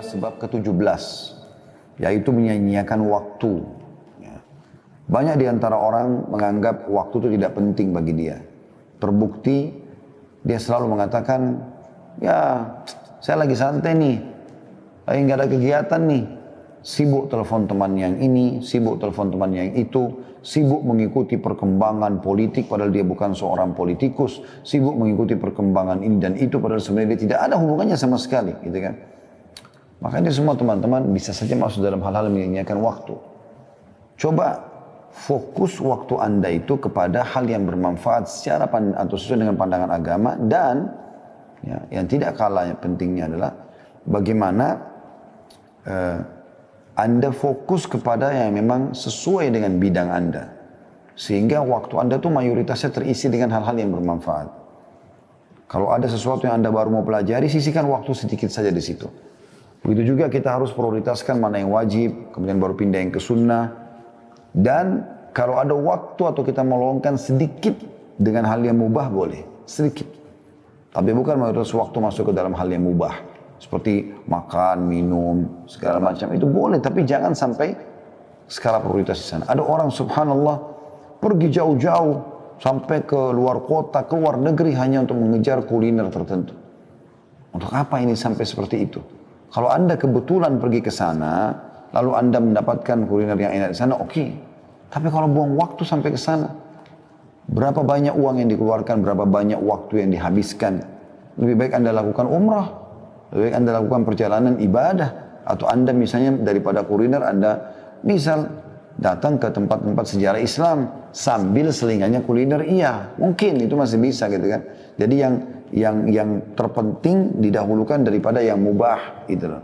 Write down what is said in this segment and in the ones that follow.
sebab ke-17, yaitu menyia-nyiakan waktu. Ya. Banyak di antara orang menganggap waktu itu tidak penting bagi dia. Terbukti, dia selalu mengatakan, ya saya lagi santai nih, lagi nggak ada kegiatan nih. Sibuk telepon teman yang ini, sibuk telepon teman yang itu, sibuk mengikuti perkembangan politik padahal dia bukan seorang politikus, sibuk mengikuti perkembangan ini dan itu padahal sebenarnya dia tidak ada hubungannya sama sekali, gitu kan. Makanya semua teman-teman bisa saja masuk dalam hal-hal yang menyia-nyiakan waktu. Coba fokus waktu Anda itu kepada hal yang bermanfaat secara atau sesuai dengan pandangan agama, dan ya, yang tidak kalah pentingnya adalah bagaimana Anda fokus kepada yang memang sesuai dengan bidang Anda. Sehingga waktu Anda tuh mayoritasnya terisi dengan hal-hal yang bermanfaat. Kalau ada sesuatu yang Anda baru mau pelajari, sisihkan waktu sedikit saja di situ. Begitu juga kita harus prioritaskan mana yang wajib, kemudian baru pindah yang ke sunnah. Dan kalau ada waktu atau kita meluangkan sedikit dengan hal yang mubah boleh, sedikit. Tapi bukan mayoritas waktu masuk ke dalam hal yang mubah. Seperti makan, minum, segala macam. Itu boleh, tapi jangan sampai skala prioritas di sana. Ada orang subhanallah pergi jauh-jauh sampai ke luar kota, ke luar negeri hanya untuk mengejar kuliner tertentu. Untuk apa ini sampai seperti itu? Kalau Anda kebetulan pergi ke sana, lalu Anda mendapatkan kuliner yang enak di sana, oke. Tapi kalau buang waktu sampai ke sana, berapa banyak uang yang dikeluarkan, berapa banyak waktu yang dihabiskan. Lebih baik Anda lakukan umrah, lebih baik Anda lakukan perjalanan ibadah. Atau Anda misalnya daripada kuliner, Anda misal datang ke tempat-tempat sejarah Islam sambil selingannya kuliner, iya mungkin itu masih bisa gitu kan. Jadi yang terpenting didahulukan daripada yang mubah gitu loh.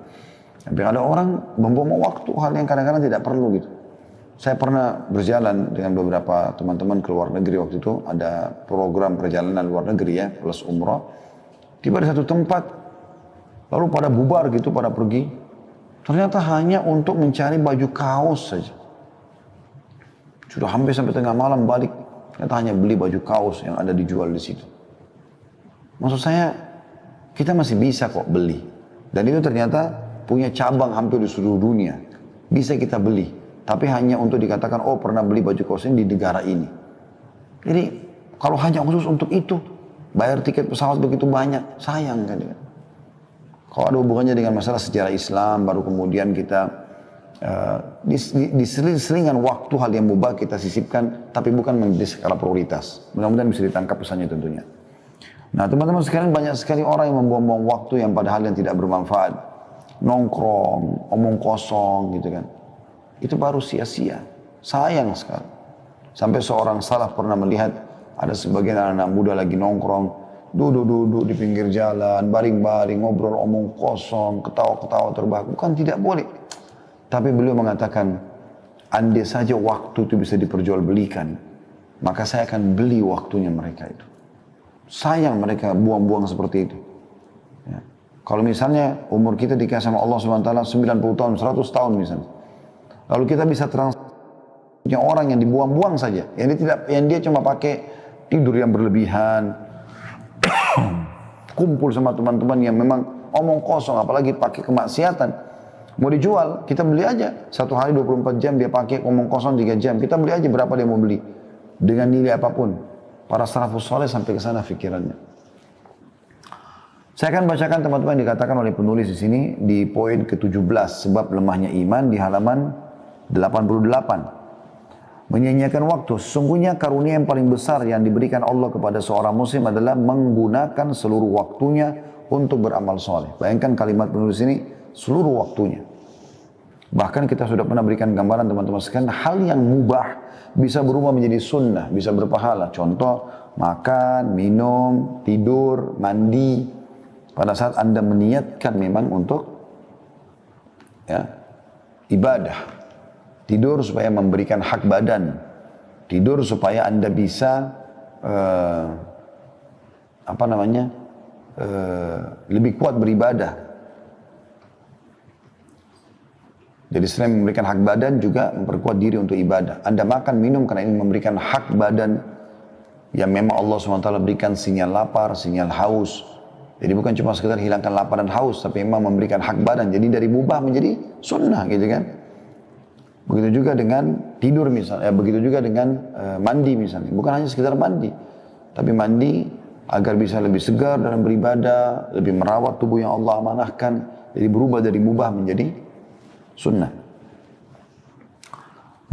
Tapi ada orang membuang waktu hal yang kadang-kadang tidak perlu gitu. Saya pernah berjalan dengan beberapa teman-teman ke luar negeri waktu itu, ada program perjalanan luar negeri ya, plus umrah. Tiba di satu tempat, lalu pada bubar gitu, pada pergi. Ternyata hanya untuk mencari baju kaos saja. Sudah hampir sampai tengah malam balik, ternyata hanya beli baju kaos yang ada dijual di situ. Maksud saya, kita masih bisa kok beli. Dan itu ternyata punya cabang hampir di seluruh dunia. Bisa kita beli. Tapi hanya untuk dikatakan, oh pernah beli baju kaos ini di negara ini. Jadi, kalau hanya khusus untuk itu, bayar tiket pesawat begitu banyak, sayang kan. Kalau ada hubungannya dengan masalah sejarah Islam, baru kemudian kita di selingan waktu hal yang mubah kita sisipkan, tapi bukan menjadi skala prioritas. Mudah-mudahan bisa ditangkap pesannya tentunya. Nah teman-teman sekalian, banyak sekali orang yang membuang-buang waktu yang padahal yang tidak bermanfaat. Nongkrong, omong kosong gitu kan. Itu baru sia-sia. Sayang sekali. Sampai seorang salaf pernah melihat ada sebagian anak muda lagi nongkrong, duduk-duduk di pinggir jalan, baring-baring, ngobrol omong kosong, ketawa-ketawa terbahak. Bukan tidak boleh. Tapi beliau mengatakan, andai saja waktu itu bisa diperjualbelikan, maka saya akan beli waktunya mereka itu. Sayang mereka buang-buang seperti itu. Ya. Kalau misalnya umur kita dikasih sama Allah SWT 90 tahun, 100 tahun misalnya. Lalu kita bisa punya orang yang dibuang-buang saja. Yang dia cuma pakai tidur yang berlebihan. Kumpul sama teman-teman yang memang omong kosong, apalagi pakai kemaksiatan. Mau dijual, kita beli aja. Satu hari 24 jam dia pakai omong kosong 3 jam. Kita beli aja berapa dia mau beli. Dengan nilai apapun. Para salafus saleh sampai ke sana pikirannya. Saya akan bacakan teman-teman yang dikatakan oleh penulis di sini di poin ke-17 sebab lemahnya iman di halaman 88. Menyia-nyiakan waktu. Sesungguhnya karunia yang paling besar yang diberikan Allah kepada seorang muslim adalah menggunakan seluruh waktunya untuk beramal soleh. Bayangkan kalimat penulis ini, seluruh waktunya. Bahkan kita sudah pernah berikan gambaran teman-teman sekalian, hal yang mubah bisa berubah menjadi sunnah, bisa berpahala. Contoh, makan, minum, tidur, mandi. Pada saat Anda meniatkan memang untuk ya, ibadah. Tidur supaya memberikan hak badan. Tidur supaya Anda bisa lebih kuat beribadah. Jadi selain memberikan hak badan juga memperkuat diri untuk ibadah. Anda makan, minum karena ini memberikan hak badan yang memang Allah SWT berikan sinyal lapar, sinyal haus. Jadi bukan cuma sekedar hilangkan lapar dan haus, tapi memang memberikan hak badan. Jadi dari mubah menjadi sunnah gitu kan. Begitu juga dengan tidur misalnya, begitu juga dengan mandi misalnya. Bukan hanya sekedar mandi, tapi mandi agar bisa lebih segar dalam beribadah, lebih merawat tubuh yang Allah amanahkan. Jadi berubah dari mubah menjadi sunnah.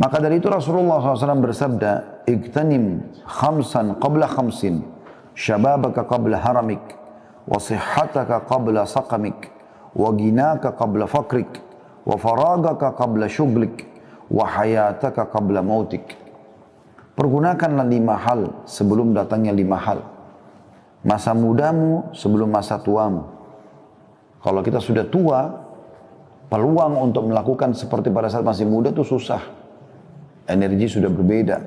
Maka dari itu Rasulullah SAW bersabda, "Igtanim khamsan qabla khamsin, syababaka qabla haramik, wa sihhataka qabla saqamik, wa ginaka qabla fakrik, wa faragaka qabla syuglik, wa hayataka qabla mautik." Pergunakanlah 5 hal sebelum datangnya 5 hal. Masa mudamu sebelum masa tuamu. Kalau kita sudah tua, peluang untuk melakukan seperti pada saat masih muda itu susah. Energi sudah berbeda.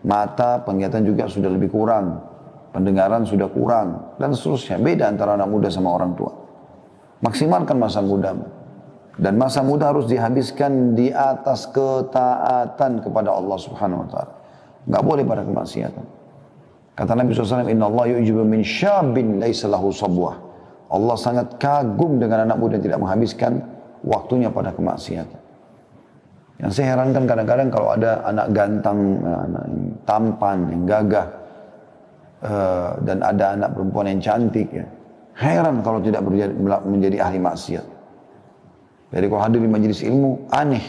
Mata, penglihatan juga sudah lebih kurang. Pendengaran sudah kurang. Dan seterusnya. Beda antara anak muda sama orang tua. Maksimalkan masa mudamu. Dan masa muda harus dihabiskan di atas ketaatan kepada Allah Subhanahu wa taala. Enggak boleh pada kemaksiatan. Kata Nabi SAW, "Inna Allah yu'jibu min syabin laisa lahu sabwah." Allah sangat kagum dengan anak muda yang tidak menghabiskan waktunya pada kemaksiatan. Yang saya herankan kadang-kadang kalau ada anak ganteng, anak yang tampan, yang gagah, dan ada anak perempuan yang cantik, ya. Heran kalau tidak menjadi ahli maksiat. Jadi kalau hadir di majelis ilmu, aneh.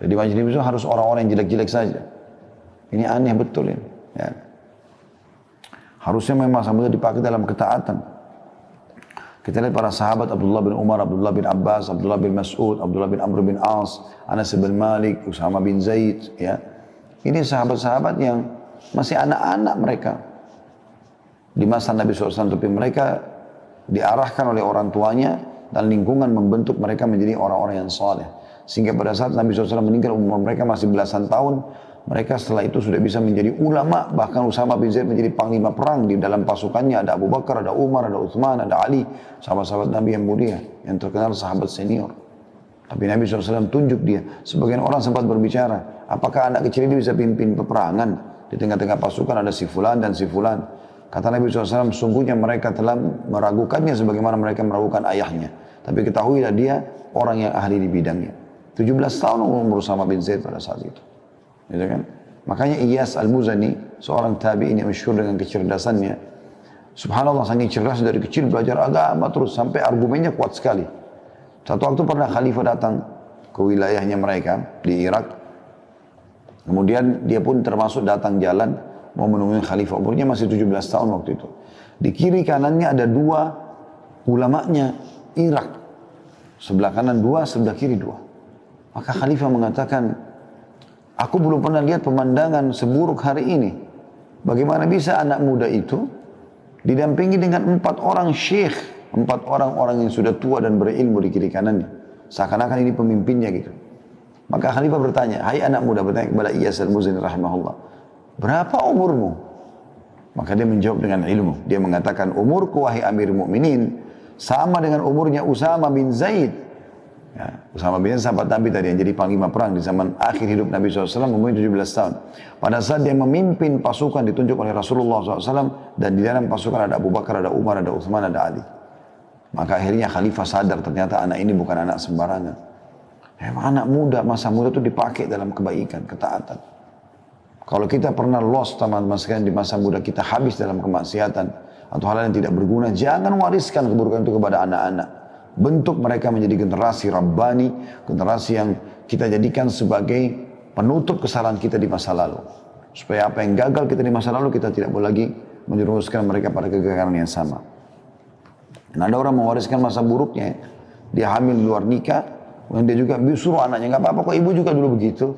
Jadi majelis ilmu itu harus orang-orang yang jelek-jelek saja. Ini aneh betul ini. Ya. Harusnya memang masa muda dipakai dalam ketaatan. Kita lihat para sahabat Abdullah bin Umar, Abdullah bin Abbas, Abdullah bin Mas'ud, Abdullah bin Amr bin As, Anas bin Malik, Usama bin Zaid. Ya. Ini sahabat-sahabat yang masih anak-anak mereka. Di masa Nabi SAW, tapi mereka diarahkan oleh orang tuanya dan lingkungan membentuk mereka menjadi orang-orang yang saleh. Sehingga pada saat Nabi SAW meninggal, umur mereka masih belasan tahun, mereka setelah itu sudah bisa menjadi ulama. Bahkan Usama bin Zaid menjadi panglima perang. Di dalam pasukannya ada Abu Bakar, ada Umar, ada Uthman, ada Ali. Sahabat-sahabat Nabi yang mulia, yang terkenal sahabat senior. Tapi Nabi SAW tunjuk dia. Sebagian orang sempat berbicara, apakah anak kecil ini bisa pimpin peperangan? Di tengah-tengah pasukan ada si fulan dan si fulan. Kata Nabi SAW, sungguhnya mereka telah meragukannya sebagaimana mereka meragukan ayahnya. Tapi ketahuilah dia orang yang ahli di bidangnya. 17 tahun umur Usama bin Zaid pada saat itu. Gitu kan? Makanya Iyas Al-Muzani, seorang tabi'in yang masyhur dengan kecerdasannya. Subhanallah, saking cerdas dari kecil belajar agama terus sampai argumennya kuat sekali. Satu waktu pernah khalifah datang ke wilayahnya mereka di Irak. Kemudian dia pun termasuk datang jalan mau menemui khalifah. Umurnya masih 17 tahun waktu itu. Di kiri kanannya ada 2 ulamanya Irak. Sebelah kanan 2, sebelah kiri 2. Maka khalifah mengatakan, "Aku belum pernah lihat pemandangan seburuk hari ini. Bagaimana bisa anak muda itu didampingi dengan 4 orang syekh, 4 orang-orang yang sudah tua dan berilmu di kiri kanannya. Seakan-akan ini pemimpinnya gitu." Maka khalifah bertanya, "Hai anak muda," bertanya kepada Iyas Al-Muzani rahimahullah, "berapa umurmu?" Maka dia menjawab dengan ilmu. Dia mengatakan, "Umurku wahai Amir Mukminin sama dengan umurnya Usama bin Zaid." Ya, Usama bin Zaid sahabat Nabi tadi yang jadi panglima perang di zaman akhir hidup Nabi SAW, umurnya 17 tahun. Pada saat dia memimpin pasukan ditunjuk oleh Rasulullah SAW, dan di dalam pasukan ada Abu Bakar, ada Umar, ada Uthman, ada Ali. Maka akhirnya khalifah sadar ternyata anak ini bukan anak sembarangan. Anak muda, masa muda itu dipakai dalam kebaikan, ketaatan. Kalau kita pernah lost teman-teman sekalian di masa muda kita habis dalam kemaksiatan atau hal yang tidak berguna, jangan wariskan keburukan itu kepada anak-anak. Bentuk mereka menjadi generasi Rabbani, generasi yang kita jadikan sebagai penutup kesalahan kita di masa lalu. Supaya apa yang gagal kita di masa lalu, kita tidak boleh lagi menjerumuskan mereka pada kegagalan yang sama. Nah, ada orang mewariskan masa buruknya, dia hamil di luar nikah, kemudian dia juga suruh anaknya, "Gak apa-apa kok, ibu juga dulu begitu.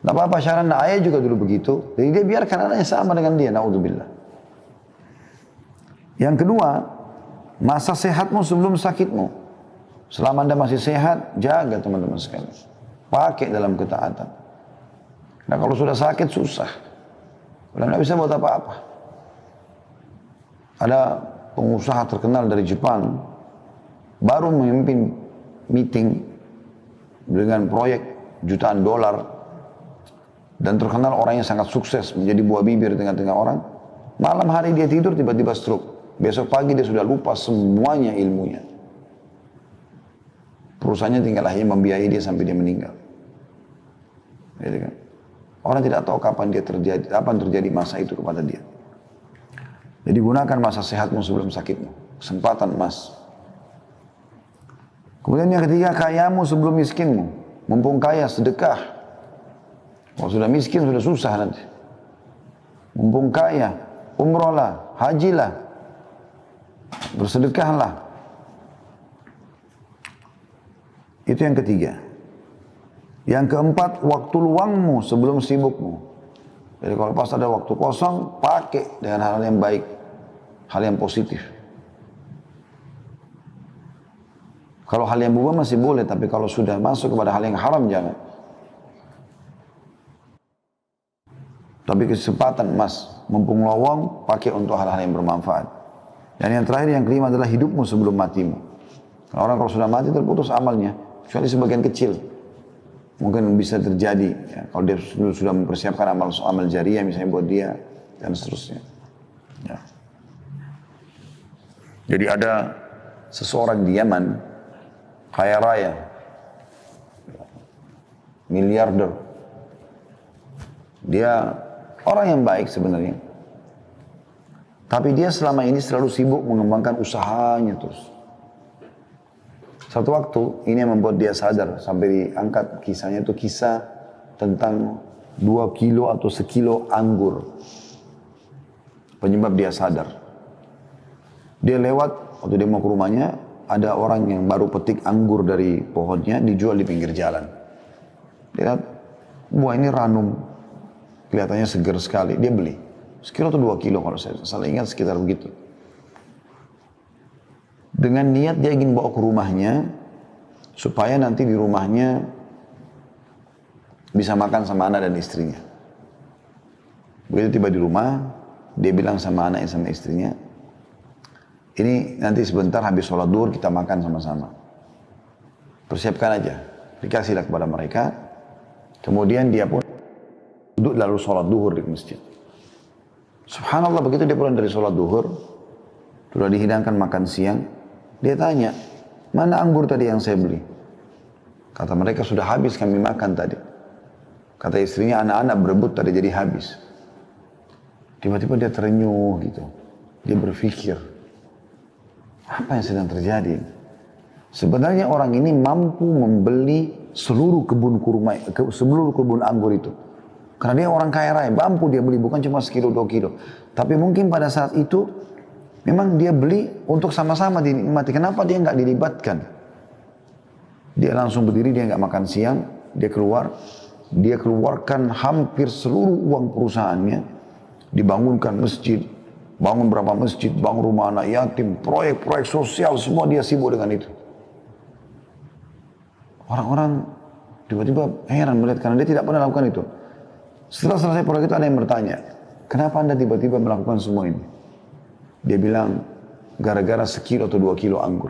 Gak apa-apa, Syarana, ayah juga dulu begitu." Jadi dia biarkan anaknya sama dengan dia, na'udzubillah. Yang kedua, masa sehatmu sebelum sakitmu. Selama Anda masih sehat, jaga teman-teman sekalian. Pakai dalam ketaatan. Nah kalau sudah sakit, susah. Udah nggak bisa buat apa-apa. Ada pengusaha terkenal dari Jepang, baru memimpin meeting dengan proyek jutaan dolar, dan terkenal orangnya sangat sukses, menjadi buah bibir di tengah-tengah orang. Malam hari dia tidur, tiba-tiba stroke. Besok pagi dia sudah lupa semuanya ilmunya. Perusahaannya tinggal hanya membiayai dia sampai dia meninggal. Gitu kan? Orang tidak tahu kapan apa yang terjadi masa itu kepada dia. Jadi gunakan masa sehatmu sebelum sakitmu. Kesempatan emas. Kemudian yang ketiga, kayamu sebelum miskinmu. Mumpung kaya, sedekah. Kalau sudah miskin, sudah susah nanti. Mumpung kaya, umrohlah, hajilah, bersedekahlah. Itu yang ketiga. Yang keempat, waktu luangmu sebelum sibukmu. Jadi kalau pas ada waktu kosong, pakai dengan hal yang baik, hal yang positif. Kalau hal yang berubah masih boleh, tapi kalau sudah masuk kepada hal yang haram, jangan. Tapi kesempatan emas, mumpung lowong, pakai untuk hal-hal yang bermanfaat. Dan yang terakhir, yang kelima adalah hidupmu sebelum matimu. Orang kalau sudah mati terputus amalnya, kecuali sebagian kecil. Mungkin bisa terjadi, ya, kalau dia sudah mempersiapkan amal jariah misalnya buat dia, dan seterusnya. Ya. Jadi ada seseorang di Yaman, kaya raya, miliarder. Dia orang yang baik sebenarnya. Tapi dia selama ini selalu sibuk mengembangkan usahanya terus. Satu waktu ini yang membuat dia sadar sampai diangkat kisahnya itu kisah tentang 2 kilo atau sekilo anggur. Penyebab dia sadar. Dia lewat, waktu dia mau ke rumahnya, ada orang yang baru petik anggur dari pohonnya dijual di pinggir jalan. Dia lihat, wah ini ranum, kelihatannya segar sekali. Dia beli, sekilo atau 2 kilo kalau saya salah ingat sekitar begitu. Dengan niat dia ingin bawa ke rumahnya, supaya nanti di rumahnya bisa makan sama anak dan istrinya. Begitu tiba di rumah, dia bilang sama anaknya sama istrinya, ini nanti sebentar habis sholat duhur kita makan sama-sama. Persiapkan aja, dikasihlah kepada mereka. Kemudian dia pun duduk lalu sholat duhur di masjid. Subhanallah, begitu dia pulang dari sholat duhur, sudah dihidangkan makan siang, dia tanya, mana anggur tadi yang saya beli? Kata mereka, sudah habis kami makan tadi. Kata istrinya, anak-anak berebut tadi jadi habis. Tiba-tiba dia terenyuh gitu. Dia berpikir, apa yang sedang terjadi? Sebenarnya orang ini mampu membeli seluruh kebun kurma, seluruh kebun anggur itu. Karena dia orang kaya raya, mampu dia beli, bukan cuma sekilo 2 kilo. Tapi mungkin pada saat itu, memang dia beli untuk sama-sama dinikmati. Kenapa dia nggak dilibatkan? Dia langsung berdiri, dia nggak makan siang, dia keluarkan hampir seluruh uang perusahaannya, dibangunkan masjid, bangun berapa masjid, bangun rumah anak yatim, proyek-proyek sosial, semua dia sibuk dengan itu. Orang-orang tiba-tiba heran melihat karena dia tidak pernah lakukan itu. Setelah selesai proyek itu ada yang bertanya, kenapa Anda tiba-tiba melakukan semua ini? Dia bilang, gara-gara sekilo atau 2 kilo anggur.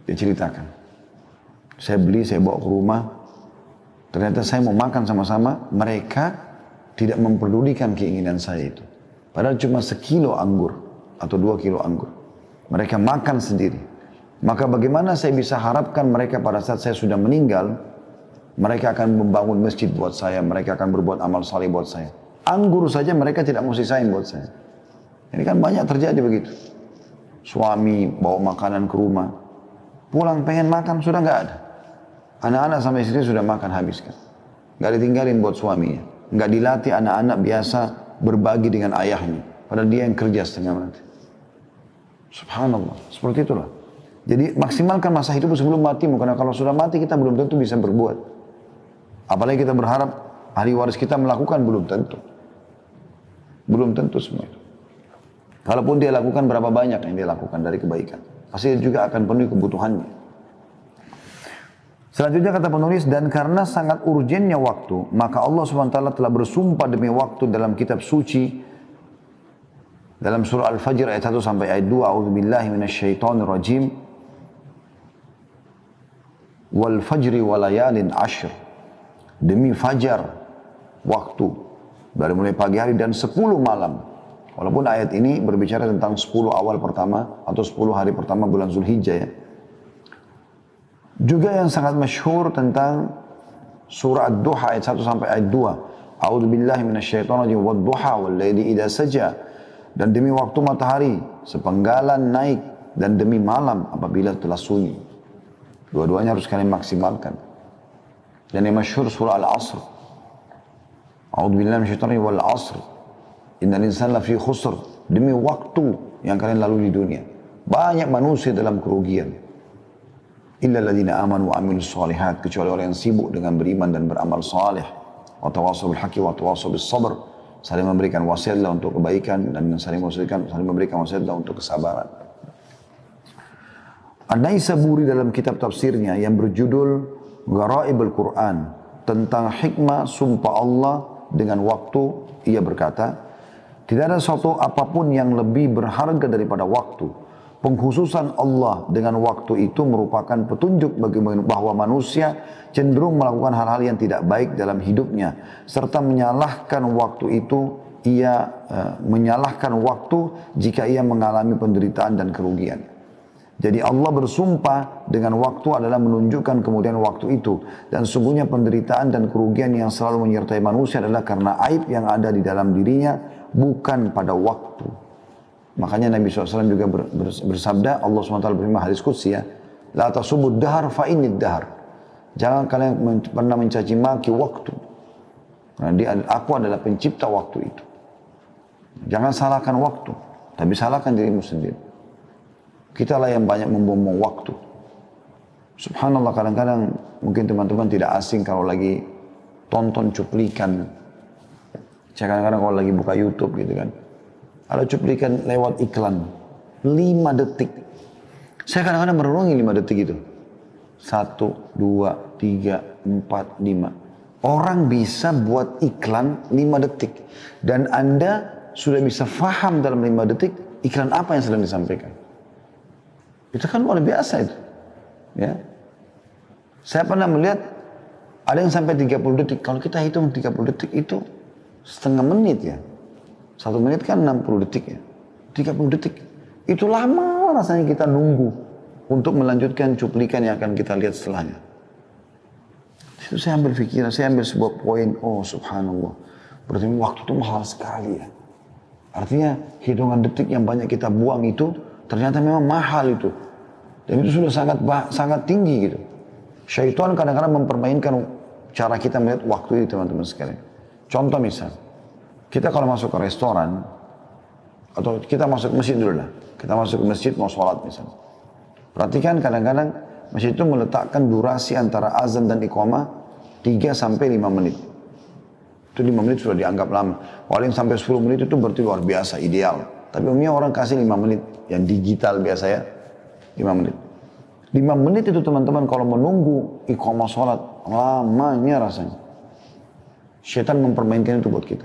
Dia ceritakan. Saya beli, saya bawa ke rumah. Ternyata saya mau makan sama-sama. Mereka tidak memperdulikan keinginan saya itu. Padahal cuma sekilo anggur. Atau 2 kilo anggur. Mereka makan sendiri. Maka bagaimana saya bisa harapkan mereka pada saat saya sudah meninggal. Mereka akan membangun masjid buat saya. Mereka akan berbuat amal saleh buat saya. Anggur saja mereka tidak mau sisain buat saya. Ini kan banyak terjadi begitu. Suami bawa makanan ke rumah. Pulang pengen makan, sudah nggak ada. Anak-anak sama istri sudah makan habis kan. Nggak ditinggalin buat suaminya. Nggak dilatih anak-anak biasa berbagi dengan ayahnya. Padahal dia yang kerja setengah mati. Subhanallah, seperti itulah. Jadi maksimalkan masa hidup sebelum matimu. Karena kalau sudah mati kita belum tentu bisa berbuat. Apalagi kita berharap ahli waris kita melakukan, belum tentu. Belum tentu semua itu. Kalaupun dia lakukan, berapa banyak yang dia lakukan dari kebaikan. Pasti juga akan penuhi kebutuhannya. Selanjutnya kata penulis, dan karena sangat urgennya waktu, maka Allah SWT telah bersumpah demi waktu dalam kitab suci, dalam surah Al-Fajr ayat 1 sampai ayat 2, A'udzubillahi minasyaitonirrajim, wal fajri walayalin ashr, demi fajar, waktu, dari mulai pagi hari dan 10 malam. Walaupun ayat ini berbicara tentang 10 awal pertama atau 10 hari pertama bulan Zulhijjah ya. Juga yang sangat masyhur tentang surah Ad-Duha ayat 1 sampai ayat 2. A'udzu billahi minasyaitonir rajim wad-duha wal-laili idza saja. Dan demi waktu matahari sepenggalan naik dan demi malam apabila telah sunyi. Dua-duanya harus kalian maksimalkan. Dan yang masyhur surah Al-Asr. A'udzu billahi minasyaitonir rajim wal-'asr. Innal insana lafi khusr. Demi waktu yang kalian lalui di dunia. Banyak manusia dalam kerugian. Illa alladziina aamanu wa 'amilus shalihat, kecuali orang yang sibuk dengan beriman dan beramal saleh. Wa tawassaw bil haqqi wa tawassaw bis sabr. Saling memberikan wasiatlah untuk kebaikan dan saling memberikan wasiatlah untuk kesabaran. An-Naisaburi dalam kitab tafsirnya yang berjudul Gharaibul Quran tentang hikmah sumpah Allah dengan waktu, ia berkata, tidak ada suatu apapun yang lebih berharga daripada waktu. Pengkhususan Allah dengan waktu itu merupakan petunjuk bagi bahwa manusia cenderung melakukan hal-hal yang tidak baik dalam hidupnya, serta menyalahkan waktu itu. Ia menyalahkan waktu jika ia mengalami penderitaan dan kerugian. Jadi Allah bersumpah dengan waktu adalah menunjukkan kemudian waktu itu. Dan sungguhnya penderitaan dan kerugian yang selalu menyertai manusia adalah karena aib yang ada di dalam dirinya, bukan pada waktu. Makanya Nabi SAW juga bersabda, Allah SWT berfirman hadis qudsi ya, La tasubud dahar fa innid dahar. Jangan kalian pernah mencaci maki waktu. Nah, aku adalah pencipta waktu itu. Jangan salahkan waktu, tapi salahkan dirimu sendiri. Kitalah yang banyak membuang waktu. Subhanallah, kadang-kadang mungkin teman-teman tidak asing kalau lagi tonton cuplikan. Saya kadang-kadang kalau lagi buka YouTube gitu kan, ada cuplikan lewat iklan 5 detik. Saya kadang-kadang merenungi 5 detik itu. 1, 2, 3, 4, 5. Orang bisa buat iklan 5 detik. Dan Anda sudah bisa faham dalam 5 detik iklan apa yang sedang disampaikan. Itu kan luar biasa itu. Ya. Saya pernah melihat ada yang sampai 30 detik. Kalau kita hitung 30 detik itu setengah menit ya. 1 menit kan 60 detik ya. 30 detik. Itu lama rasanya kita nunggu untuk melanjutkan cuplikan yang akan kita lihat setelahnya. Itu saya ambil pikiran, saya ambil sebuah poin. Oh subhanallah. Berarti waktu itu mahal sekali ya. Artinya hitungan detik yang banyak kita buang itu ternyata memang mahal itu. Dan itu sudah sangat tinggi gitu. Syaitan kadang-kadang mempermainkan cara kita melihat waktu itu teman-teman sekalian. Contoh misal, kita kalau masuk ke restoran, atau kita masuk ke masjid dulu lah. Kita masuk ke masjid mau sholat misalnya. Perhatikan kadang-kadang masjid itu meletakkan durasi antara azan dan iqamah 3 sampai 5 menit. Itu 5 menit sudah dianggap lama. Kalau yang sampai 10 menit itu berarti luar biasa, ideal. Tapi umumnya orang kasih 5 menit. Yang digital biasa ya, 5 menit. 5 menit itu teman-teman kalau menunggu iqamah sholat, lamanya rasanya. Syaitan mempermainkan itu buat kita.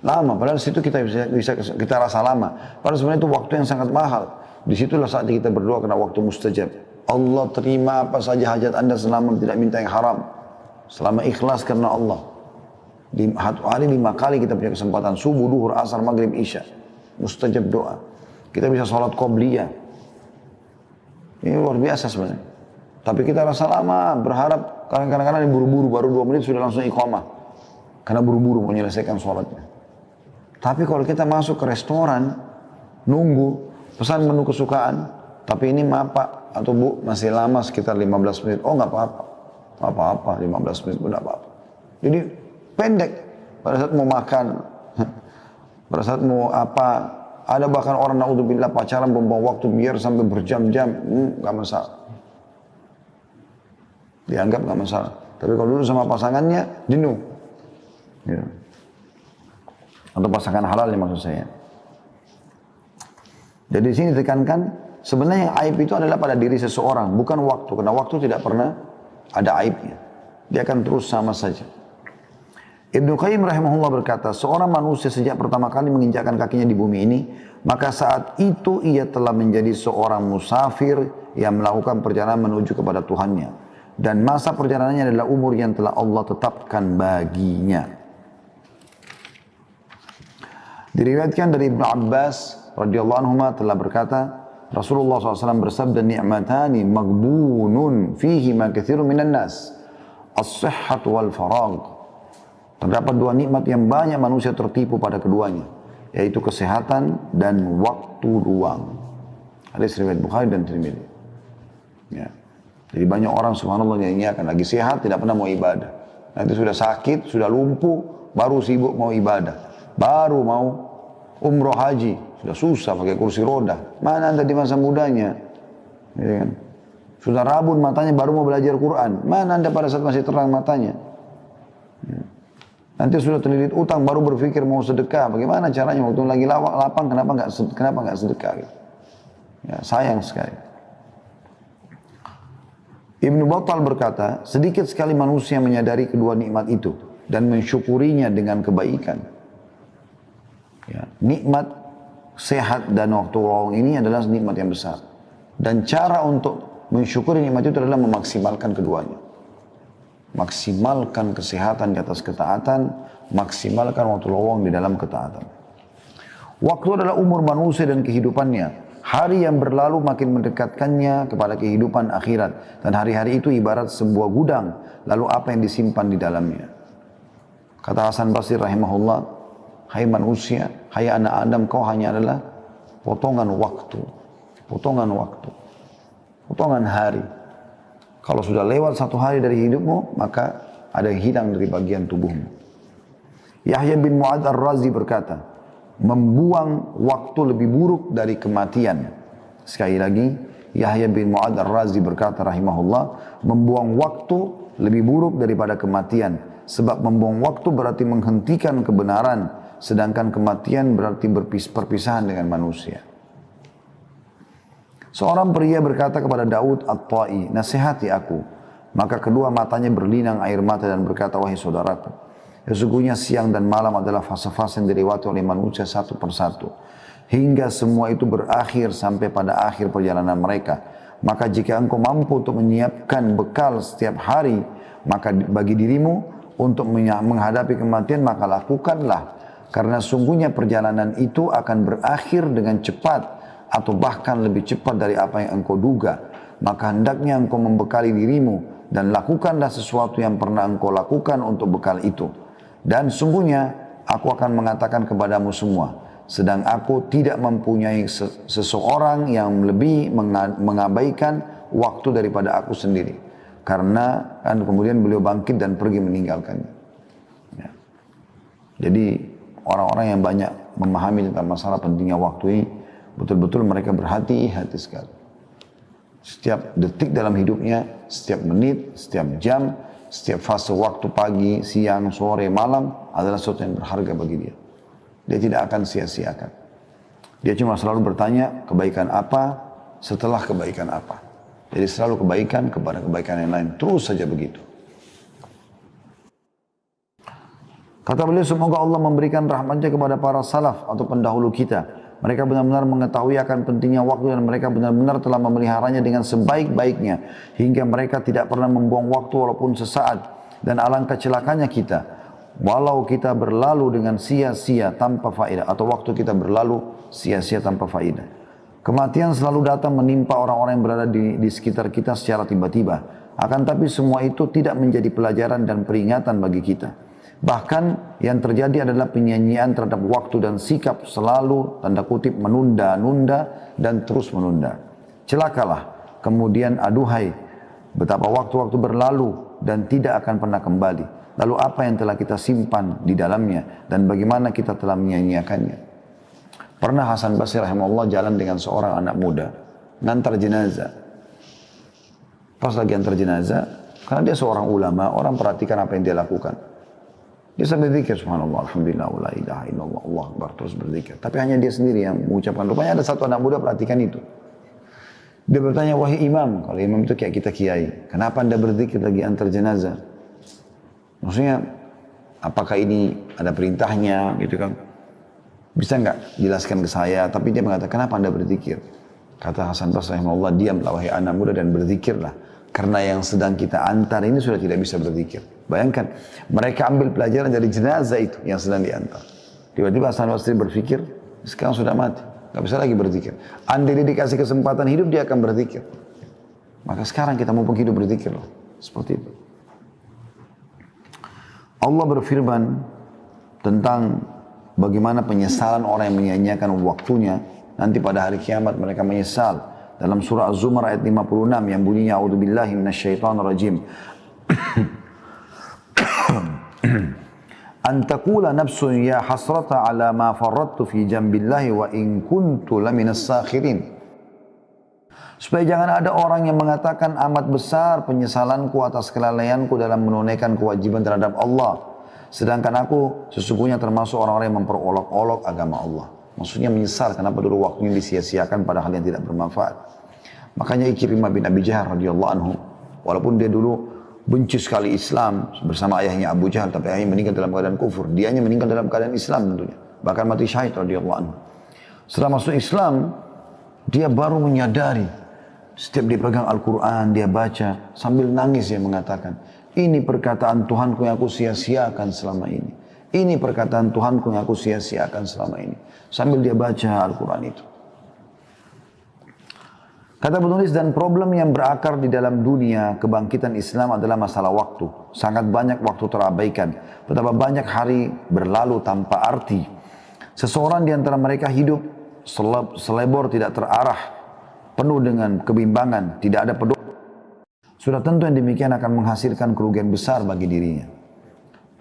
Lama, padahal situ kita bisa kita rasa lama. Padahal sebenarnya itu waktu yang sangat mahal. Disitulah saatnya kita berdoa karena waktu mustajab. Allah terima apa saja hajat anda selama tidak minta yang haram. Selama ikhlas karena Allah. Di hari 5 kali kita punya kesempatan. Subuh, duhur, asar, maghrib, isya. Mustajab doa. Kita bisa sholat qobliyah. Ini luar biasa sebenarnya. Tapi kita rasa lama, berharap kadang-kadang buru-buru, baru 2 menit sudah langsung iqamah. Karena buru-buru menyelesaikan sholatnya. Tapi kalau kita masuk ke restoran, nunggu, pesan menu kesukaan, tapi ini maaf Pak, atau Bu, masih lama sekitar 15 menit. Oh nggak apa-apa, nggak apa-apa, 15 menit pun nggak apa-apa. Jadi pendek, pada saat mau makan, pada saat mau apa, ada bahkan orang naudzubillah pacaran membuang waktu biar sampai berjam-jam, nggak masalah. Dianggap nggak masalah. Tapi kalau dulu sama pasangannya, jenuh. Ya. Atau pasangan halal maksud saya. Jadi di sini ditekankan, sebenarnya yang aib itu adalah pada diri seseorang, bukan waktu. Karena waktu tidak pernah ada aibnya. Dia akan terus sama saja. Ibnu Qayyim rahimahullah berkata, seorang manusia sejak pertama kali menginjakkan kakinya di bumi ini, maka saat itu ia telah menjadi seorang musafir yang melakukan perjalanan menuju kepada Tuhannya. Dan masa perjalanannya adalah umur yang telah Allah tetapkan baginya. Diriwayatkan dari Ibnu Abbas radhiyallahu anhu telah berkata, Rasulullah SAW bersabda, ni'matani maghbunun fihi ma katsirun minan nas, as-sihhat wal faragh. Terdapat dua nikmat yang banyak manusia tertipu pada keduanya, yaitu kesehatan dan waktu luang. Hadis riwayat Bukhari dan Tirmidzi. Ya. Jadi banyak orang subhanallah yang akan lagi sehat tidak pernah mau ibadah. Nanti sudah sakit, sudah lumpuh, baru sibuk mau ibadah. Baru mau umroh haji, sudah susah pakai kursi roda. Mana anda di masa mudanya? Ya kan? Sudah rabun matanya baru mau belajar Quran. Mana anda pada saat masih terang matanya? Ya. Nanti sudah terlilit utang baru berpikir mau sedekah. Bagaimana caranya waktu lagi lapang kenapa nggak sedekah? Gitu. Ya, sayang sekali. Ibnu Battal berkata, sedikit sekali manusia menyadari kedua nikmat itu dan mensyukurinya dengan kebaikan. Ya, nikmat sehat dan waktu luang ini adalah nikmat yang besar. Dan cara untuk mensyukuri nikmat itu adalah memaksimalkan keduanya. Maksimalkan kesehatan di atas ketaatan, maksimalkan waktu luang di dalam ketaatan. Waktu adalah umur manusia dan kehidupannya. Hari yang berlalu makin mendekatkannya kepada kehidupan akhirat. Dan hari-hari itu ibarat sebuah gudang. Lalu apa yang disimpan di dalamnya? Kata Hasan Basri rahimahullah, hai manusia, hai anak Adam, kau hanya adalah potongan waktu. Potongan waktu. Potongan hari. Kalau sudah lewat satu hari dari hidupmu, maka ada yang hilang dari bagian tubuhmu. Yahya bin Mu'adz Ar-Razi berkata, membuang waktu lebih buruk dari kematian. Sekali lagi, Yahya bin Mu'adz Ar-Razi berkata rahimahullah, membuang waktu lebih buruk daripada kematian. Sebab membuang waktu berarti menghentikan kebenaran, sedangkan kematian berarti perpisahan dengan manusia. Seorang pria berkata kepada Daud At-Ta'i, nasihati aku. Maka kedua matanya berlinang air mata dan berkata, wahai saudaraku, sesungguhnya siang dan malam adalah fase-fase yang dilewati oleh manusia satu persatu. Hingga semua itu berakhir sampai pada akhir perjalanan mereka. Maka jika engkau mampu untuk menyiapkan bekal setiap hari, maka bagi dirimu untuk menghadapi kematian, maka lakukanlah. Karena sungguhnya perjalanan itu akan berakhir dengan cepat atau bahkan lebih cepat dari apa yang engkau duga. Maka hendaknya engkau membekali dirimu dan lakukanlah sesuatu yang pernah engkau lakukan untuk bekal itu. Dan sungguhnya aku akan mengatakan kepadamu semua, sedang aku tidak mempunyai seseorang yang lebih mengabaikan waktu daripada aku sendiri. Karena kan kemudian beliau bangkit dan pergi meninggalkannya. Ya. Jadi orang-orang yang banyak memahami tentang masalah pentingnya waktu ini, betul-betul mereka berhati-hati sekali. Setiap detik dalam hidupnya, setiap menit, setiap jam, setiap fase waktu pagi, siang, sore, malam adalah sesuatu yang berharga bagi dia. Dia tidak akan sia-siakan. Dia cuma selalu bertanya, kebaikan apa setelah kebaikan apa. Jadi selalu kebaikan kepada kebaikan yang lain. Terus saja begitu. Kata beliau, semoga Allah memberikan rahmatnya kepada para salaf atau pendahulu kita. Mereka benar-benar mengetahui akan pentingnya waktu dan mereka benar-benar telah memeliharanya dengan sebaik-baiknya. Hingga mereka tidak pernah membuang waktu walaupun sesaat. Dan alangkah celakanya kita. Walau kita berlalu dengan sia-sia tanpa faedah. Atau waktu kita berlalu sia-sia tanpa faedah. Kematian selalu datang menimpa orang-orang yang berada di sekitar kita secara tiba-tiba. Akan tapi semua itu tidak menjadi pelajaran dan peringatan bagi kita. Bahkan yang terjadi adalah penyanyian terhadap waktu dan sikap selalu tanda kutip menunda-nunda dan terus menunda. Celakalah, kemudian aduhai, betapa waktu-waktu berlalu dan tidak akan pernah kembali. Lalu apa yang telah kita simpan di dalamnya dan bagaimana kita telah menyanyiakannya. Pernah Hasan Basri rahimahullah jalan dengan seorang anak muda, ngantar jenazah. Pas lagi antar jenazah, karena dia seorang ulama, orang perhatikan apa yang dia lakukan. Dia sambil berzikir, subhanallah, alhamdulillah, wa la ilaha illallah, Allah akbar, terus berzikir. Tapi hanya dia sendiri yang mengucapkan. Rupanya ada satu anak muda perhatikan itu. Dia bertanya, wahai imam, kalau imam itu kayak kita kiai, kenapa anda berzikir lagi antar jenazah? Maksudnya, apakah ini ada perintahnya, gitu kan? Bisa nggak jelaskan ke saya? Tapi dia mengatakan, kenapa anda berzikir? Kata Hasan Basri rahimahullah, diamlah wahai anak muda dan berzikirlah. Karena yang sedang kita antar ini sudah tidak bisa berzikir. Bayangkan, mereka ambil pelajaran dari jenazah itu yang sedang diantar. Tiba-tiba Hasan Basri berpikir, sekarang sudah mati, nggak bisa lagi berzikir. Andai dia dikasih kesempatan hidup, dia akan berzikir. Maka sekarang kita mumpung hidup berzikir loh. Seperti itu. Allah berfirman tentang bagaimana penyesalan orang yang menyia-nyiakan waktunya. Nanti pada hari kiamat mereka menyesal. Dalam surah Az-Zumar ayat 56 yang bunyinya A'udzubillahi minasyaitonirrajim. Antakula nafsun ya hasrata ala ma farrattu fi jambillahi wa in kuntu laminas sakhirin. Supaya jangan ada orang yang mengatakan amat besar penyesalanku atas kelalaianku dalam menunaikan kewajiban terhadap Allah. Sedangkan aku sesungguhnya termasuk orang-orang yang memperolok-olok agama Allah. Maksudnya menyesal kenapa dulu waktunya disia-siakan pada hal yang tidak bermanfaat. Makanya Ikrimah bin Abi Jahal radhiyallahu anhu, walaupun dia dulu benci sekali Islam bersama ayahnya Abu Jahal, tapi ayahnya meninggal dalam keadaan kufur. Dianya meninggal dalam keadaan Islam tentunya. Bahkan mati syahid radhiyallahu anhu. Setelah masuk Islam, dia baru menyadari. Setiap dia pegang Al-Quran, dia baca, sambil nangis dia mengatakan, ini perkataan Tuhanku yang aku sia-siakan selama ini. Ini perkataan Tuhanku yang aku sia-siakan selama ini. Sambil dia baca Al-Quran itu. Kata penulis, dan problem yang berakar di dalam dunia kebangkitan Islam adalah masalah waktu. Sangat banyak waktu terabaikan. Betapa banyak hari berlalu tanpa arti. Seseorang di antara mereka hidup selebor tidak terarah, penuh dengan kebimbangan, tidak ada pedoman. Sudah tentu yang demikian akan menghasilkan kerugian besar bagi dirinya.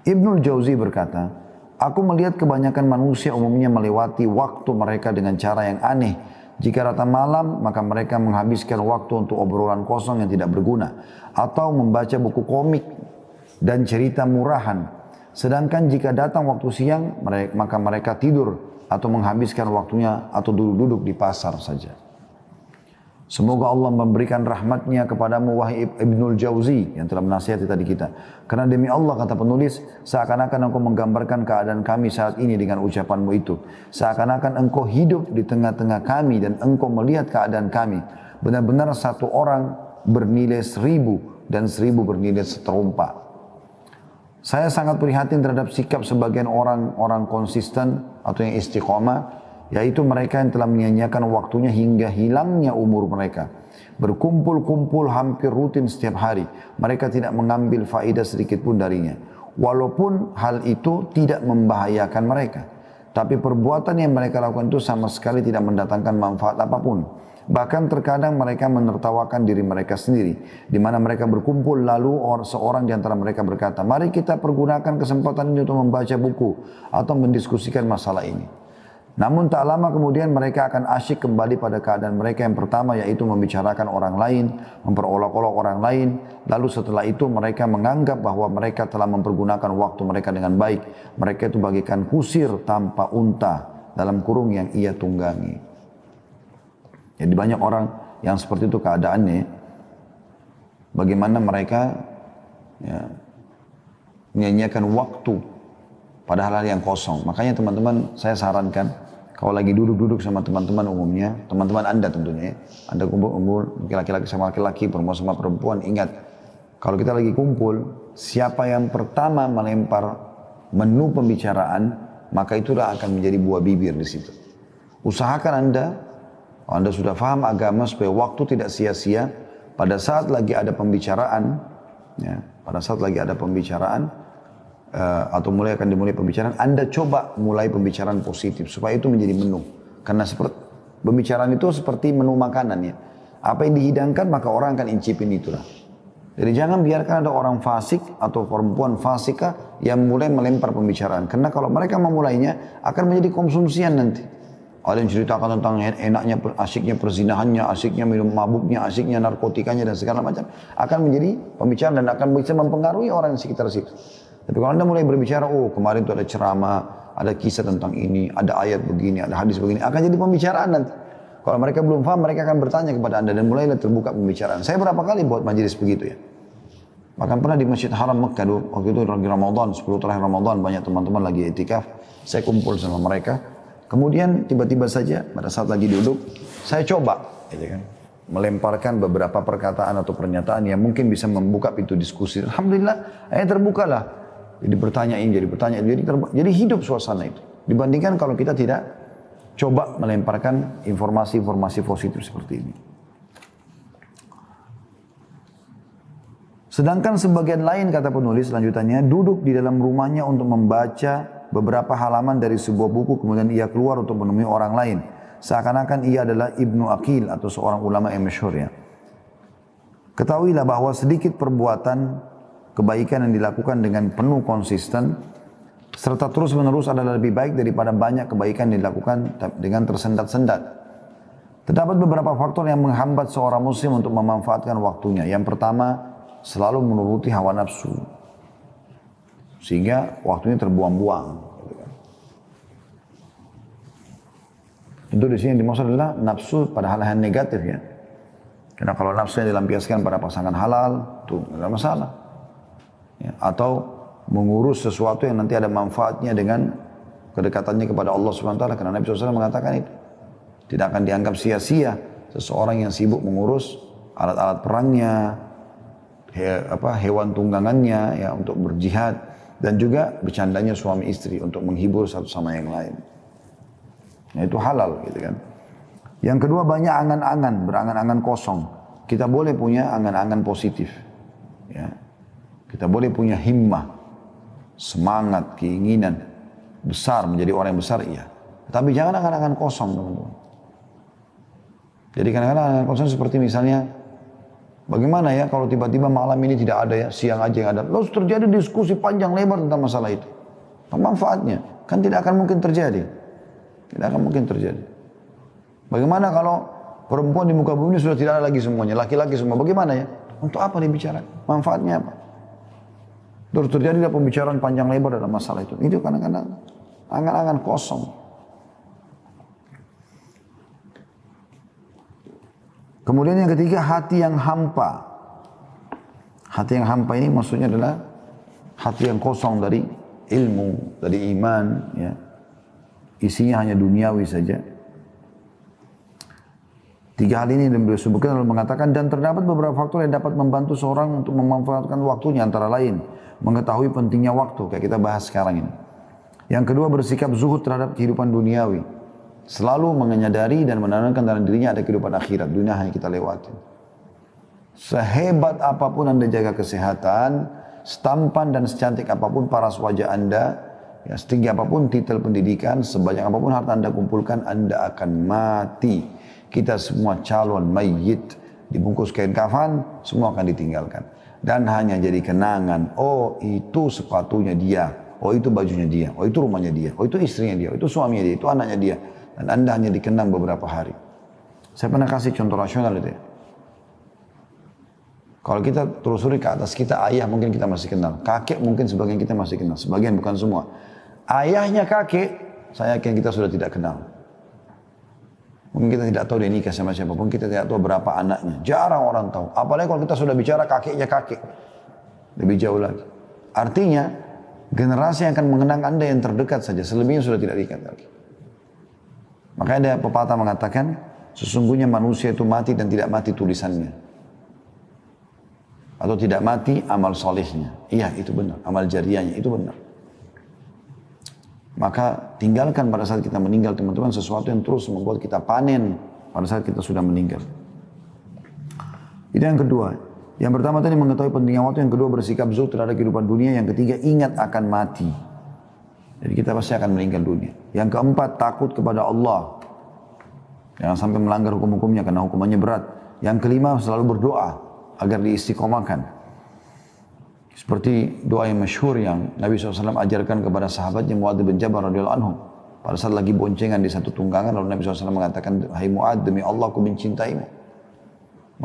Ibnul Jauzi berkata, aku melihat kebanyakan manusia umumnya melewati waktu mereka dengan cara yang aneh. Jika datang malam, maka mereka menghabiskan waktu untuk obrolan kosong yang tidak berguna. Atau membaca buku komik dan cerita murahan. Sedangkan jika datang waktu siang, maka mereka tidur atau menghabiskan waktunya atau duduk-duduk di pasar saja. Semoga Allah memberikan rahmatnya kepadamu wahai Ibnul Jauzi yang telah menasihati tadi kita. Karena demi Allah kata penulis, seakan-akan engkau menggambarkan keadaan kami saat ini dengan ucapanmu itu. Seakan-akan engkau hidup di tengah-tengah kami dan engkau melihat keadaan kami. Benar-benar satu orang bernilai 1000 dan 1000 bernilai seterumpa. Saya sangat prihatin terhadap sikap sebagian orang konsisten atau yang istiqomah, yaitu mereka yang telah menyia-nyiakan waktunya hingga hilangnya umur mereka. Berkumpul-kumpul hampir rutin setiap hari. Mereka tidak mengambil faedah sedikit pun darinya. Walaupun hal itu tidak membahayakan mereka. Tapi perbuatan yang mereka lakukan itu sama sekali tidak mendatangkan manfaat apapun. Bahkan terkadang mereka menertawakan diri mereka sendiri. Di mana mereka berkumpul lalu seorang di antara mereka berkata, mari kita pergunakan kesempatan ini untuk membaca buku atau mendiskusikan masalah ini. Namun tak lama kemudian mereka akan asyik kembali pada keadaan mereka yang pertama, yaitu membicarakan orang lain, memperolok-olok orang lain. Lalu setelah itu mereka menganggap bahwa mereka telah mempergunakan waktu mereka dengan baik. Mereka itu bagikan kusir tanpa unta dalam kurung yang ia tunggangi. Jadi banyak orang yang seperti itu keadaannya. Bagaimana mereka menyia-nyiakan waktu pada hal-hal yang kosong. Makanya teman-teman saya sarankan, kalau lagi duduk-duduk sama teman-teman umumnya, teman-teman Anda tentunya ya, Anda kumpul laki-laki sama laki-laki, perempuan sama perempuan, ingat, kalau kita lagi kumpul, siapa yang pertama melempar menu pembicaraan, maka itulah akan menjadi buah bibir di situ. Usahakan Anda sudah paham agama supaya waktu tidak sia-sia, pada saat lagi ada pembicaraan, atau akan dimulai pembicaraan, Anda coba mulai pembicaraan positif supaya itu menjadi menu. Karena pembicaraan itu seperti menu makanan ya. Apa yang dihidangkan maka orang akan incipin itulah. Jadi jangan biarkan ada orang fasik atau perempuan fasika yang mulai melempar pembicaraan. Karena kalau mereka memulainya akan menjadi konsumsian nanti. Ada yang ceritakan tentang enaknya, asyiknya perzinahannya, asyiknya minum mabuknya, asyiknya narkotikanya dan segala macam. Akan menjadi pembicaraan dan akan bisa mempengaruhi orang di sekitar situ. Tapi kalau Anda mulai berbicara, kemarin itu ada ceramah, ada kisah tentang ini, ada ayat begini, ada hadis begini, akan jadi pembicaraan nanti. Kalau mereka belum paham, mereka akan bertanya kepada Anda dan mulailah terbuka pembicaraan. Saya berapa kali buat majelis begitu ya. Bahkan pernah di Masjid Haram Mekah, waktu itu lagi Ramadan, 10 terakhir Ramadan, banyak teman-teman lagi itikaf, saya kumpul sama mereka. Kemudian tiba-tiba saja pada saat lagi duduk, saya coba gitu kan, melemparkan beberapa perkataan atau pernyataan yang mungkin bisa membuka pintu diskusi. Alhamdulillah, akhirnya terbukalah. Jadi bertanya ini, jadi hidup suasana itu. Dibandingkan kalau kita tidak coba melemparkan informasi-informasi positif seperti ini. Sedangkan sebagian lain, kata penulis lanjutannya, duduk di dalam rumahnya untuk membaca beberapa halaman dari sebuah buku, kemudian ia keluar untuk menemui orang lain. Seakan-akan ia adalah Ibnu Aqil atau seorang ulama yang masyhur ya. Ketahuilah bahwa sedikit perbuatan kebaikan yang dilakukan dengan penuh konsisten, serta terus menerus adalah lebih baik daripada banyak kebaikan yang dilakukan dengan tersendat-sendat. Terdapat beberapa faktor yang menghambat seorang muslim untuk memanfaatkan waktunya. Yang pertama, selalu menuruti hawa nafsu, sehingga waktunya terbuang-buang. Tentu di sini yang dimaksud adalah nafsu pada hal-hal negatif ya. Karena kalau nafsu yang dilampiaskan pada pasangan halal, itu tidak ada masalah. Ya, atau mengurus sesuatu yang nanti ada manfaatnya dengan kedekatannya kepada Allah SWT. Karena Nabi SAW mengatakan itu. Tidak akan dianggap sia-sia seseorang yang sibuk mengurus alat-alat perangnya, hewan tunggangannya ya untuk berjihad, dan juga bercandanya suami istri untuk menghibur satu sama yang lain. Nah, itu halal gitu kan. Yang kedua, banyak angan-angan, berangan-angan kosong. Kita boleh punya angan-angan positif. Ya. Kita boleh punya himmah, semangat, keinginan besar menjadi orang yang besar, iya. Tapi jangan angan-angan kosong, teman-teman. Jadi kadang-kadang angan kosong seperti misalnya, bagaimana ya kalau tiba-tiba malam ini tidak ada ya, siang aja yang ada. Lalu terjadi diskusi panjang lebar tentang masalah itu. Apa manfaatnya? Kan tidak akan mungkin terjadi. Tidak akan mungkin terjadi. Bagaimana kalau perempuan di muka bumi sudah tidak ada lagi semuanya, laki-laki semua, bagaimana ya? Untuk apa dibicarakan? Manfaatnya apa? Terus terjadi pembicaraan panjang lebar dalam masalah itu. Itu kadang-kadang angan-angan kosong. Kemudian yang ketiga, hati yang hampa. Hati yang hampa ini maksudnya adalah hati yang kosong dari ilmu, dari iman, ya. Isinya hanya duniawi saja. Tiga hal ini yang beliau sebutkan lalu mengatakan, dan terdapat beberapa faktor yang dapat membantu seorang untuk memanfaatkan waktunya, antara lain mengetahui pentingnya waktu, kayak kita bahas sekarang ini. Yang kedua, bersikap zuhud terhadap kehidupan duniawi, selalu menyadari dan menanamkan dalam dirinya ada kehidupan akhirat, dunia hanya kita lewati. Sehebat apapun Anda jaga kesehatan, setampan dan secantik apapun paras wajah Anda, ya, setinggi apapun titel pendidikan, sebanyak apapun harta Anda kumpulkan, Anda akan mati. Kita semua calon mayit, dibungkus kain kafan, semua akan ditinggalkan. Dan hanya jadi kenangan, oh itu sepatunya dia, oh itu bajunya dia, oh itu rumahnya dia, oh itu istrinya dia, oh itu suaminya dia, itu anaknya dia. Dan Anda hanya dikenang beberapa hari. Saya pernah kasih contoh rasional itu ya. Kalau kita telusuri ke atas kita, ayah mungkin kita masih kenal, kakek mungkin sebagian kita masih kenal, sebagian bukan semua. Ayahnya kakek, saya yakin kita sudah tidak kenal. Mungkin kita tidak tahu dia nikah sama siapapun, kita tidak tahu berapa anaknya. Jarang orang tahu. Apalagi kalau kita sudah bicara kakeknya kakek. Lebih jauh lagi. Artinya, generasi yang akan mengenang Anda yang terdekat saja. Selebihnya sudah tidak diingat lagi. Makanya ada pepatah mengatakan, sesungguhnya manusia itu mati dan tidak mati tulisannya. Atau tidak mati amal solehnya. Iya, itu benar. Amal jariahnya, itu benar. Maka tinggalkan pada saat kita meninggal, teman-teman, sesuatu yang terus membuat kita panen pada saat kita sudah meninggal. Itu yang kedua. Yang pertama tadi mengetahui pentingnya waktu, yang kedua bersikap zuhud terhadap kehidupan dunia, yang ketiga ingat akan mati. Jadi kita pasti akan meninggal dunia. Yang keempat, takut kepada Allah. Jangan sampai melanggar hukum-hukumnya karena hukumannya berat. Yang kelima, selalu berdoa agar diistiqomahkan. Seperti doa yang masyhur yang Nabi SAW ajarkan kepada sahabatnya Mu'adz bin Jabal radhiyallahu anhu. Pada saat lagi boncengan di satu tunggangan, lalu Nabi SAW mengatakan, hai Mu'adz, demi Allah aku mencintaimu.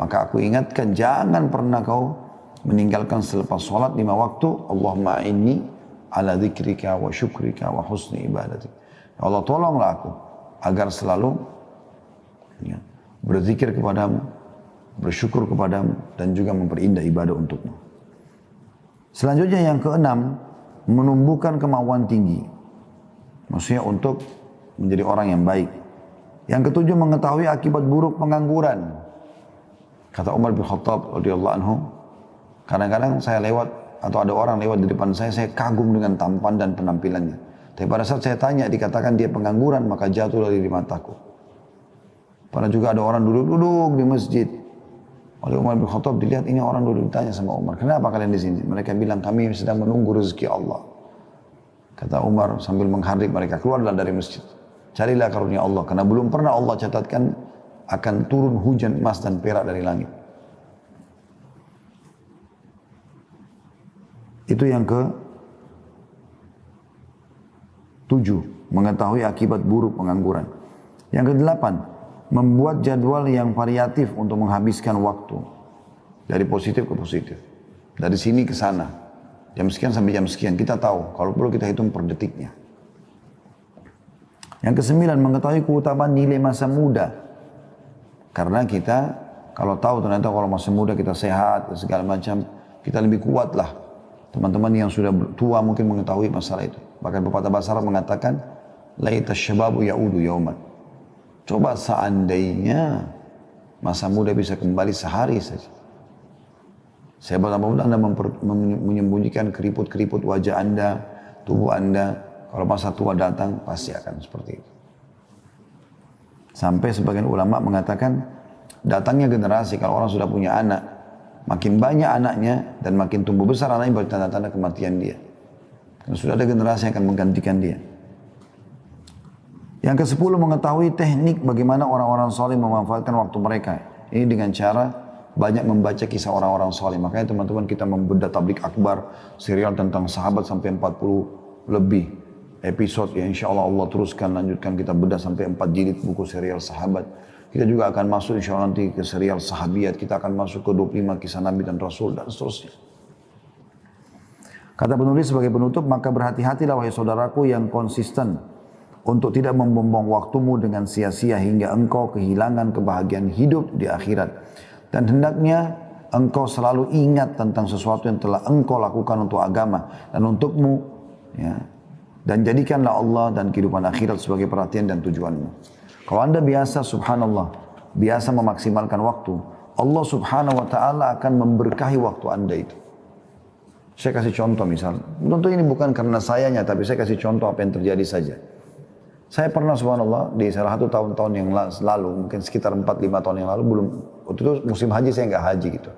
Maka aku ingatkan, jangan pernah kau meninggalkan selepas sholat 5 waktu. Allahumma inni ala dzikrika wa syukrika wa husni ibadatik. Ya Allah, tolonglah aku agar selalu ya, berzikir kepadamu, bersyukur kepadamu, dan juga memperindah ibadah untukmu. Selanjutnya yang keenam, menumbuhkan kemauan tinggi. Maksudnya untuk menjadi orang yang baik. Yang ketujuh, mengetahui akibat buruk pengangguran. Kata Umar bin Khattab radhiyallahu anhu, kadang-kadang saya lewat atau ada orang lewat di depan saya kagum dengan tampan dan penampilannya. Tapi pada saat saya tanya, dikatakan dia pengangguran, maka jatuh dari mataku. Pernah juga ada orang duduk-duduk di masjid. Oleh Umar bin Khattab dilihat ini orang duduk, ditanya sama Umar, kenapa kalian di sini? Mereka bilang kami sedang menunggu rezeki Allah. Kata Umar sambil menghardik mereka, keluarlah dari masjid. Carilah karunia Allah, karena belum pernah Allah catatkan akan turun hujan emas dan perak dari langit. Itu yang ke-7, mengetahui akibat buruk pengangguran. Yang ke-8, membuat jadwal yang variatif untuk menghabiskan waktu. Dari positif ke positif. Dari sini ke sana. Jam sekian sampai jam sekian. Kita tahu. Kalau perlu kita hitung per detiknya. Yang ke-9, mengetahui keutamaan nilai masa muda. Karena kita kalau tahu ternyata kalau masa muda kita sehat segala macam. Kita lebih kuat lah. Teman-teman yang sudah tua mungkin mengetahui masalah itu. Bahkan pepatah bahasa Arab mengatakan, laita syababu ya'udu yauman. Coba seandainya masa muda bisa kembali sehari saja. Saya bertambah Anda menyembunyikan keriput-keriput wajah Anda, tubuh Anda. Kalau masa tua datang, pasti akan seperti itu. Sampai sebagian ulama mengatakan, datangnya generasi kalau orang sudah punya anak, makin banyak anaknya dan makin tumbuh besar anaknya bertanda-tanda kematian dia. Karena sudah ada generasi yang akan menggantikan dia. Yang ke-10, mengetahui teknik bagaimana orang-orang soleh memanfaatkan waktu mereka. Ini dengan cara banyak membaca kisah orang-orang soleh. Makanya teman-teman kita membedah tablik akbar, serial tentang sahabat sampai 40 lebih episode. Ya insya Allah Allah teruskan, lanjutkan kita bedah sampai 4 jilid buku serial sahabat. Kita juga akan masuk insya Allah nanti ke serial sahabiat. Kita akan masuk ke 25 kisah Nabi dan Rasul dan seterusnya. Kata penulis sebagai penutup, maka berhati-hatilah wahai saudaraku yang konsisten untuk tidak membuang waktumu dengan sia-sia hingga engkau kehilangan kebahagiaan hidup di akhirat. Dan hendaknya engkau selalu ingat tentang sesuatu yang telah engkau lakukan untuk agama dan untukmu. Ya. Dan jadikanlah Allah dan kehidupan akhirat sebagai perhatian dan tujuanmu. Kalau Anda biasa, subhanallah, biasa memaksimalkan waktu, Allah subhanahu wa ta'ala akan memberkahi waktu Anda itu. Saya kasih contoh misal, tentu ini bukan karena sayanya, tapi saya kasih contoh apa yang terjadi saja. Saya pernah subhanallah di salah satu tahun-tahun yang lalu, mungkin sekitar 4-5 tahun yang lalu, waktu itu musim haji saya nggak haji gitu.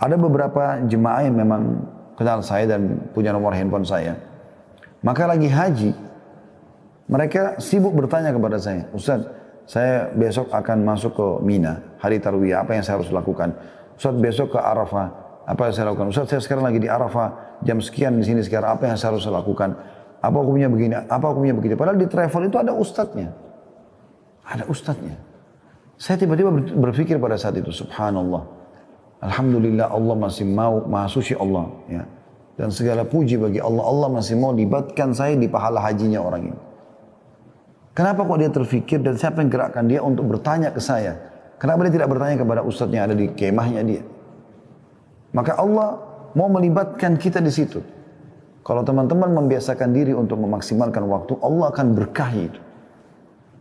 Ada beberapa jemaah yang memang kenal saya dan punya nomor handphone saya. Maka lagi haji, mereka sibuk bertanya kepada saya, Ustaz, saya besok akan masuk ke Mina, hari Tarwiyah, apa yang saya harus lakukan? Ustaz, besok ke Arafah, apa yang saya lakukan? Ustaz, saya sekarang lagi di Arafah, jam sekian di sini sekarang, apa yang saya harus lakukan? Apa hukumnya begini, apa hukumnya begitu. Padahal di travel itu ada ustadznya. Ada ustadznya. Saya tiba-tiba berpikir pada saat itu, subhanallah. Alhamdulillah Allah masih mau, maha suci Allah. Ya. Dan segala puji bagi Allah. Allah masih mau libatkan saya di pahala hajinya orang ini. Kenapa kok dia terfikir dan siapa yang gerakkan dia untuk bertanya ke saya? Kenapa dia tidak bertanya kepada ustadznya yang ada di kemahnya dia? Maka Allah mau melibatkan kita di situ. Kalau teman-teman membiasakan diri untuk memaksimalkan waktu, Allah akan berkahi itu.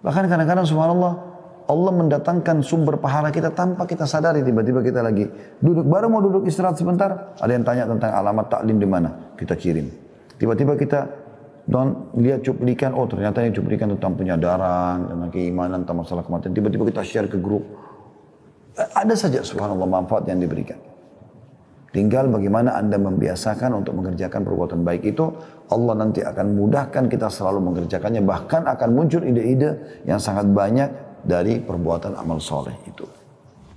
Bahkan kadang-kadang subhanallah, Allah mendatangkan sumber pahala kita tanpa kita sadari. Tiba-tiba kita lagi duduk, baru mau duduk istirahat sebentar, ada yang tanya tentang alamat taklim di mana, kita kirim. Tiba-tiba kita lihat cuplikan, oh ternyata ini cuplikan tentang penyadaran, tentang keimanan, tentang masalah kematian. Tiba-tiba kita share ke grup. Ada saja subhanallah manfaat yang diberikan. Tinggal bagaimana Anda membiasakan untuk mengerjakan perbuatan baik itu, Allah nanti akan mudahkan kita selalu mengerjakannya. Bahkan akan muncul ide-ide yang sangat banyak dari perbuatan amal soleh itu.